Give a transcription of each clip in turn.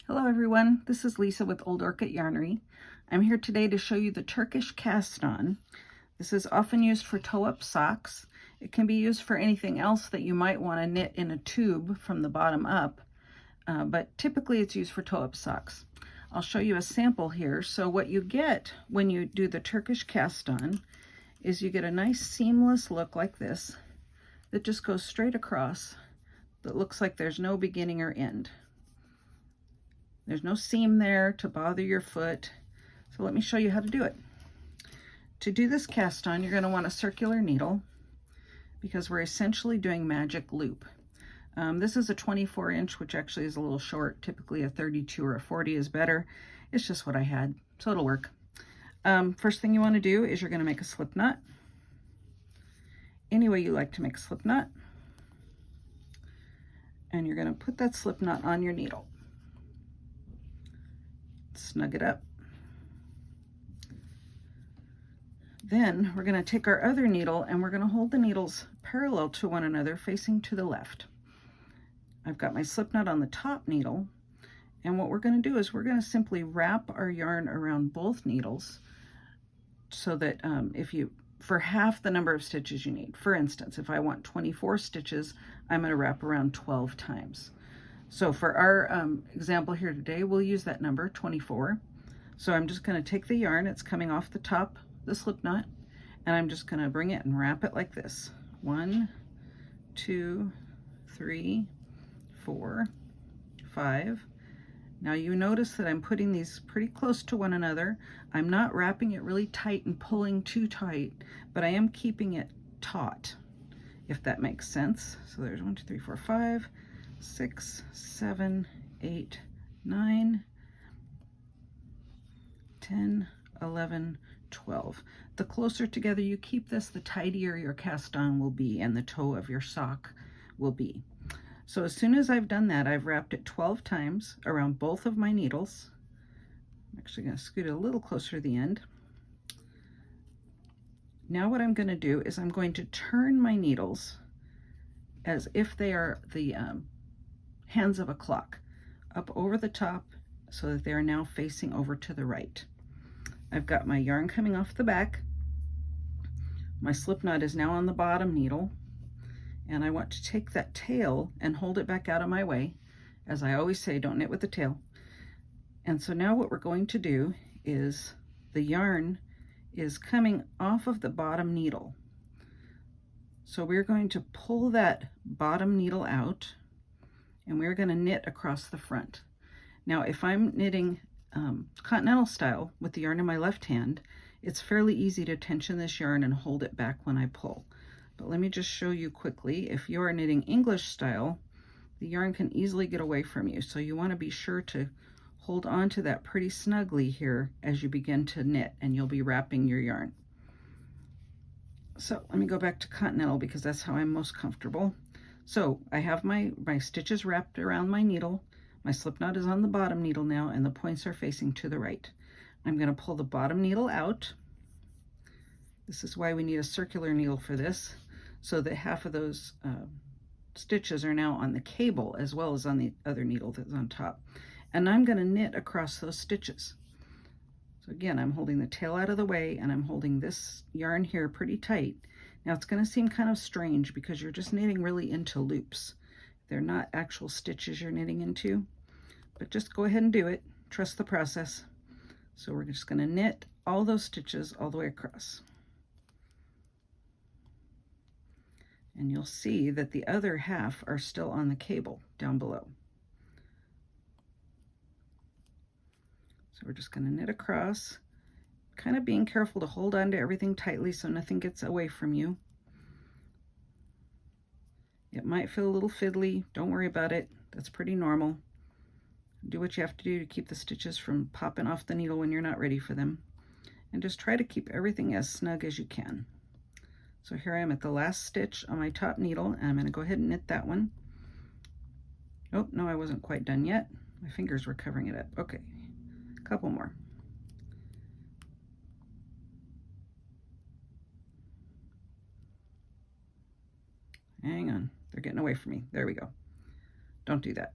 Hello everyone, this is Lisa with Old Orchid Yarnery. I'm here today to show you the Turkish Cast-on. This is often used for toe-up socks. It can be used for anything else that you might want to knit in a tube from the bottom up, but typically it's used for toe-up socks. I'll show you a sample here. So what you get when you do the Turkish Cast-on is you get a nice seamless look like this that just goes straight across, that looks like there's no beginning or end. There's no seam there to bother your foot. So let me show you how to do it. To do this cast on, you're going to want a circular needle because we're essentially doing magic loop. This is a 24-inch, which actually is a little short. Typically a 32 or a 40 is better. It's just what I had, so it'll work. First thing you want to do is you're going to make a slip knot. Any way you like to make a slip knot. And you're going to put that slip knot on your needle. Snug it up. Then we're going to take our other needle and we're going to hold the needles parallel to one another facing to the left. I've got my slip knot on the top needle, and what we're going to do is we're going to simply wrap our yarn around both needles so that for half the number of stitches you need. For instance, if I want 24 stitches, I'm going to wrap around 12 times. So for our example here today, we'll use that number, 24. So I'm just going to take the yarn, it's coming off the top, the slip knot, and I'm just going to bring it and wrap it like this. 1, 2, 3, 4, 5. Now you notice that I'm putting these pretty close to one another. I'm not wrapping it really tight and pulling too tight, but I am keeping it taut, if that makes sense. So there's 1, 2, 3, 4, 5. 6, 7, 8, 9, 10, 11, 12. The closer together you keep this, the tidier your cast on will be and the toe of your sock will be. So as soon as I've done that, I've wrapped it 12 times around both of my needles. I'm actually going to scoot it a little closer to the end. Now what I'm going to do is I'm going to turn my needles as if they are the hands of a clock up over the top so that they are now facing over to the right. I've got my yarn coming off the back. My slip knot is now on the bottom needle, and I want to take that tail and hold it back out of my way. As I always say, don't knit with the tail. And so now what we're going to do is the yarn is coming off of the bottom needle. So we're going to pull that bottom needle out, and we're going to knit across the front. Now, if I'm knitting continental style with the yarn in my left hand, it's fairly easy to tension this yarn and hold it back when I pull. But let me just show you quickly. If you're knitting English style, the yarn can easily get away from you. So you want to be sure to hold on to that pretty snugly here as you begin to knit, and you'll be wrapping your yarn. So let me go back to continental because that's how I'm most comfortable. So I have my stitches wrapped around my needle. My slip knot is on the bottom needle now, and the points are facing to the right. I'm going to pull the bottom needle out. This is why we need a circular needle for this, so that half of those stitches are now on the cable as well as on the other needle that's on top. And I'm going to knit across those stitches. So again, I'm holding the tail out of the way, and I'm holding this yarn here pretty tight. Now it's going to seem kind of strange because you're just knitting really into loops. They're not actual stitches you're knitting into, but just go ahead and do it. Trust the process. So we're just going to knit all those stitches all the way across. And you'll see that the other half are still on the cable down below. So we're just going to knit across, kind of being careful to hold on to everything tightly so nothing gets away from you. It might feel a little fiddly. Don't worry about it. That's pretty normal. Do what you have to do to keep the stitches from popping off the needle when you're not ready for them. And just try to keep everything as snug as you can. So here I am at the last stitch on my top needle, and I'm going to go ahead and knit that one. Oh, no, I wasn't quite done yet. My fingers were covering it up. Okay, a couple more. Hang on, they're getting away from me. There we go. Don't do that.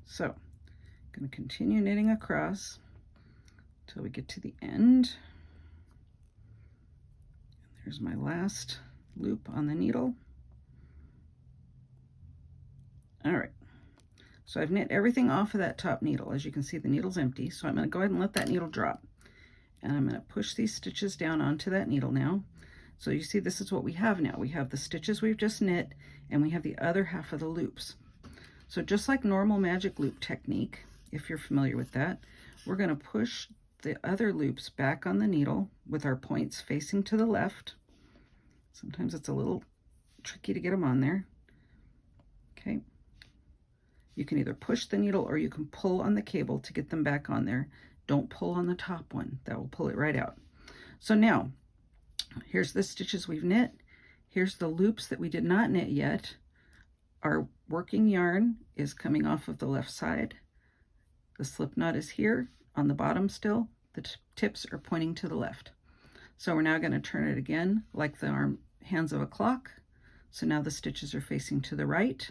So going to continue knitting across till we get to the end. There's my last loop on the needle. All right, so I've knit everything off of that top needle. As you can see, the needle's empty, so I'm going to go ahead and let that needle drop. And I'm going to push these stitches down onto that needle now. So you see, this is what we have now. We have the stitches we've just knit, and we have the other half of the loops. So just like normal magic loop technique, if you're familiar with that, we're going to push the other loops back on the needle with our points facing to the left. Sometimes it's a little tricky to get them on there. Okay. You can either push the needle or you can pull on the cable to get them back on there. Don't pull on the top one. That will pull it right out. So now, here's the stitches we've knit. Here's the loops that we did not knit yet. Our working yarn is coming off of the left side. The slip knot is here on the bottom still. The tips are pointing to the left. So we're now going to turn it again like the hands of a clock. So now the stitches are facing to the right.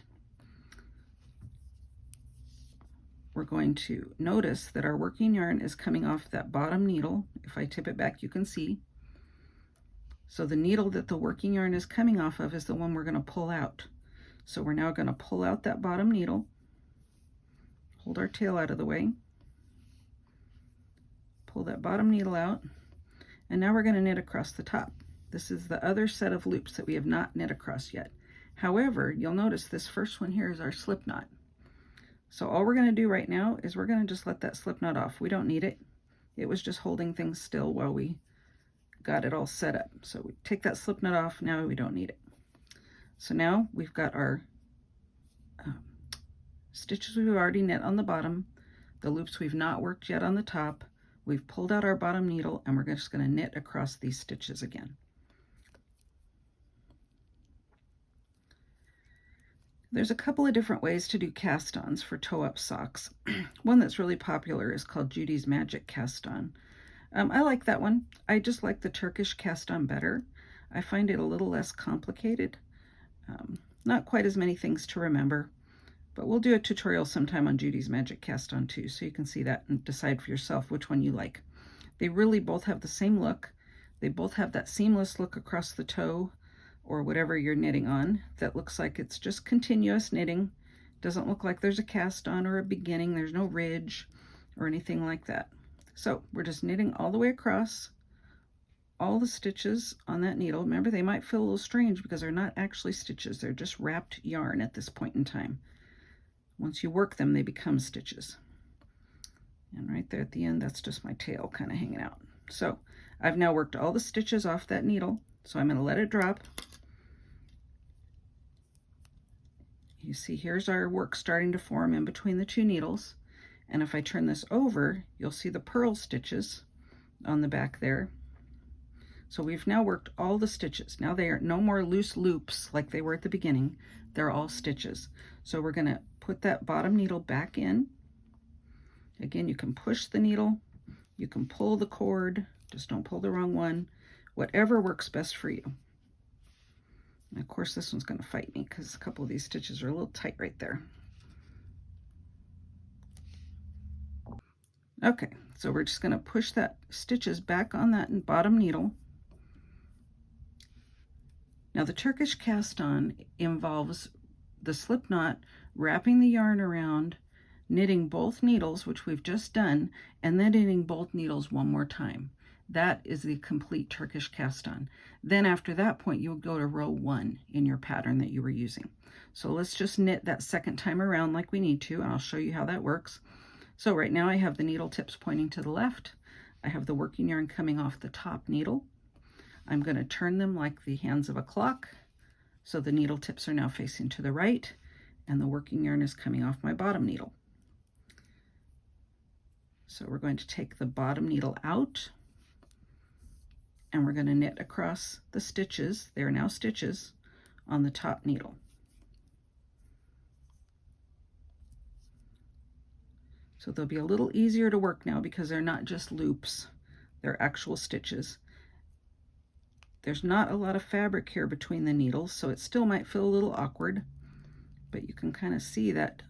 We're going to notice that our working yarn is coming off that bottom needle. If I tip it back, you can see. So the needle that the working yarn is coming off of is the one we're going to pull out. So we're now going to pull out that bottom needle, hold our tail out of the way, pull that bottom needle out, and now we're going to knit across the top. This is the other set of loops that we have not knit across yet. However, you'll notice this first one here is our slip knot. So all we're going to do right now is we're going to just let that slip knot off. We don't need it. It was just holding things still while we got it all set up. So we take that slip knot off. Now we don't need it. So now we've got our stitches we've already knit on the bottom, the loops we've not worked yet on the top. We've pulled out our bottom needle, and we're just going to knit across these stitches again. There's a couple of different ways to do cast-ons for toe-up socks. One that's really popular is called Judy's Magic Cast-on. I like that one. I just like the Turkish Cast-on better. I find it a little less complicated. Not quite as many things to remember, but we'll do a tutorial sometime on Judy's Magic Cast-on too, so you can see that and decide for yourself which one you like. They really both have the same look. They both have that seamless look across the toe, or whatever you're knitting on, that looks like it's just continuous knitting. Doesn't look like there's a cast on or a beginning. There's no ridge or anything like that. So we're just knitting all the way across all the stitches on that needle. Remember, they might feel a little strange because they're not actually stitches. They're just wrapped yarn at this point in time. Once you work them, they become stitches. And right there at the end, that's just my tail kind of hanging out. So I've now worked all the stitches off that needle. So I'm going to let it drop. You see, here's our work starting to form in between the two needles. And if I turn this over, you'll see the purl stitches on the back there. So we've now worked all the stitches. Now they are no more loose loops like they were at the beginning. They're all stitches. So we're going to put that bottom needle back in. Again, you can push the needle. You can pull the cord. Just don't pull the wrong one. Whatever works best for you. And of course, this one's going to fight me because a couple of these stitches are a little tight right there. Okay, so we're just going to push that stitches back on that bottom needle. Now the Turkish cast-on involves the slip knot, wrapping the yarn around, knitting both needles, which we've just done, and then knitting both needles one more time. That is the complete Turkish cast-on. Then after that point, you would go to row 1 in your pattern that you were using. So let's just knit that second time around like we need to, and I'll show you how that works. So right now I have the needle tips pointing to the left. I have the working yarn coming off the top needle. I'm going to turn them like the hands of a clock. So the needle tips are now facing to the right, and the working yarn is coming off my bottom needle. So we're going to take the bottom needle out, and we're going to knit across the stitches. They are now stitches on the top needle. So they'll be a little easier to work now because they're not just loops, they're actual stitches. There's not a lot of fabric here between the needles, so it still might feel a little awkward, but you can kind of see that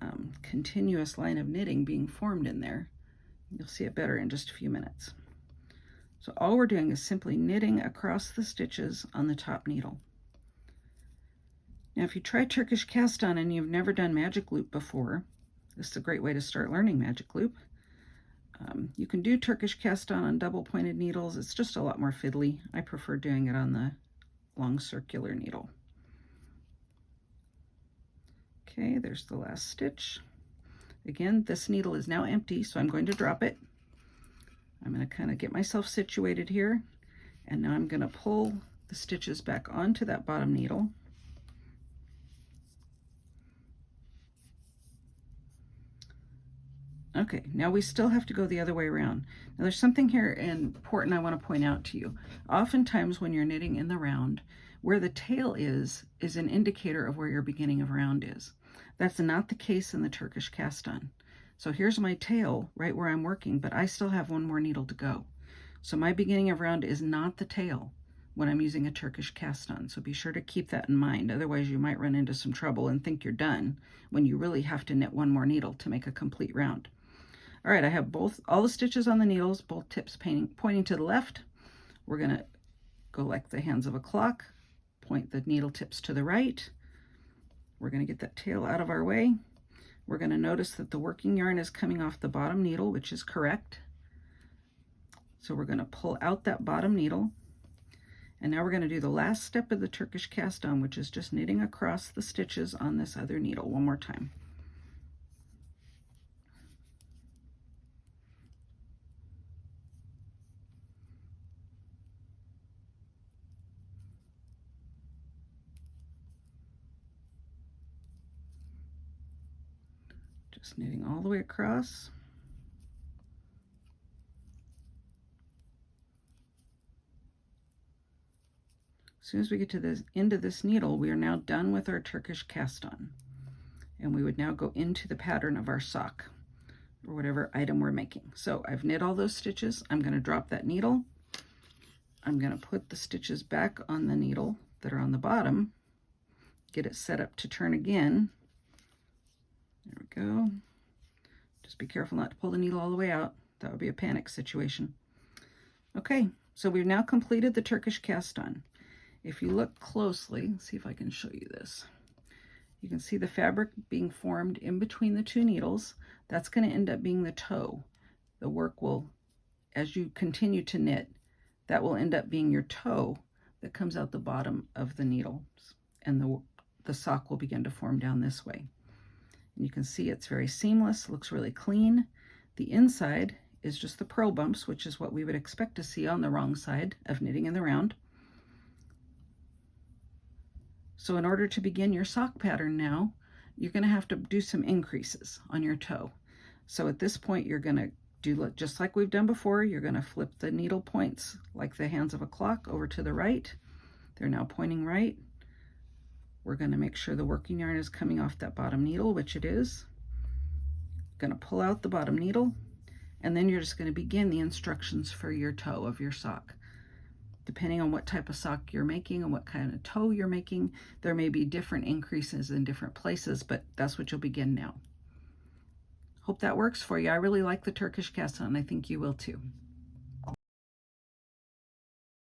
continuous line of knitting being formed in there. You'll see it better in just a few minutes. So all we're doing is simply knitting across the stitches on the top needle. Now if you try Turkish cast-on and you've never done magic loop before, this is a great way to start learning magic loop. You can do Turkish cast-on double pointed needles. It's just a lot more fiddly. I prefer doing it on the long circular needle. Okay, there's the last stitch. Again, this needle is now empty, so I'm going to drop it. I'm going to kind of get myself situated here, and now I'm going to pull the stitches back onto that bottom needle. Okay, now we still have to go the other way around. Now there's something here important I want to point out to you. Oftentimes when you're knitting in the round, where the tail is an indicator of where your beginning of round is. That's not the case in the Turkish cast-on. So here's my tail right where I'm working, but I still have one more needle to go. So my beginning of round is not the tail when I'm using a Turkish cast-on. So be sure to keep that in mind. Otherwise you might run into some trouble and think you're done when you really have to knit one more needle to make a complete round. All right, I have all the stitches on the needles, both tips pointing to the left. We're gonna go like the hands of a clock, point the needle tips to the right. We're gonna get that tail out of our way. We're gonna notice that the working yarn is coming off the bottom needle, which is correct. So we're gonna pull out that bottom needle. And now we're gonna do the last step of the Turkish cast-on, which is just knitting across the stitches on this other needle one more time. Just knitting all the way across. As soon as we get to the end of this needle, we are now done with our Turkish cast-on. And we would now go into the pattern of our sock or whatever item we're making. So I've knit all those stitches. I'm going to drop that needle. I'm going to put the stitches back on the needle that are on the bottom, get it set up to turn again. There we go. Just be careful not to pull the needle all the way out. That would be a panic situation. Okay, so we've now completed the Turkish cast-on. If you look closely, see if I can show you this. You can see the fabric being formed in between the two needles. That's going to end up being the toe. The work will, as you continue to knit, that will end up being your toe that comes out the bottom of the needle, and the sock will begin to form down this way. And you can see it's very seamless, looks really clean. The inside is just the purl bumps, which is what we would expect to see on the wrong side of knitting in the round. So in order to begin your sock pattern now, you're going to have to do some increases on your toe. So at this point, you're going to do just like we've done before. You're going to flip the needle points like the hands of a clock over to the right. They're now pointing right. We're going to make sure the working yarn is coming off that bottom needle, which it is. Going to pull out the bottom needle, and then you're just going to begin the instructions for your toe of your sock. Depending on what type of sock you're making and what kind of toe you're making, there may be different increases in different places, but that's what you'll begin now. Hope that works for you. I really like the Turkish cast-on. I think you will too.